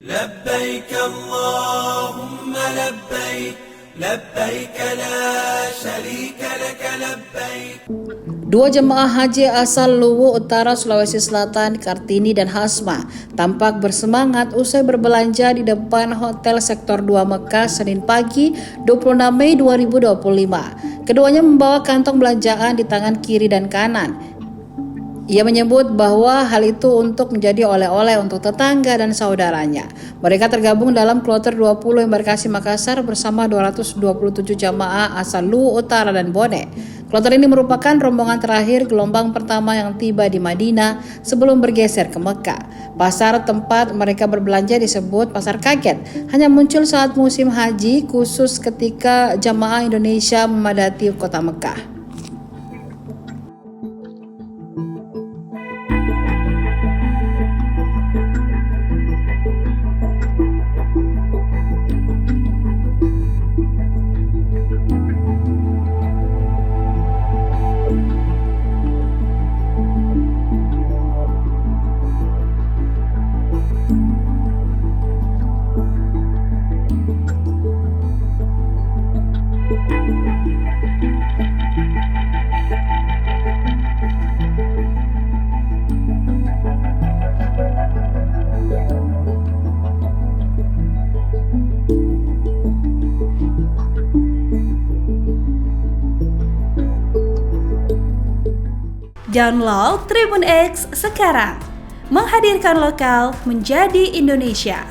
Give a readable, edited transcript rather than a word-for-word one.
لبيك اللهم لبيك لبيك لا شريك لك لبيك. Dua jemaah haji asal Luwu Utara Sulawesi Selatan, Kartini dan Hasma, tampak bersemangat usai berbelanja di depan Hotel Sektor 2 Mekah Senin pagi 26 Mei 2025. Keduanya membawa kantong belanjaan di tangan kiri dan kanan. Ia menyebut bahwa hal itu untuk menjadi oleh-oleh untuk tetangga dan saudaranya. Mereka tergabung dalam kloter 20 embarkasi Makassar bersama 227 jamaah asal Luwu Utara dan Bone. Kloter ini merupakan rombongan terakhir gelombang pertama yang tiba di Madinah sebelum bergeser ke Mekah. Pasar tempat mereka berbelanja disebut Pasar Kaget, hanya muncul saat musim haji khusus ketika jamaah Indonesia memadati kota Mekah. Download Tribun X sekarang, menghadirkan lokal menjadi Indonesia.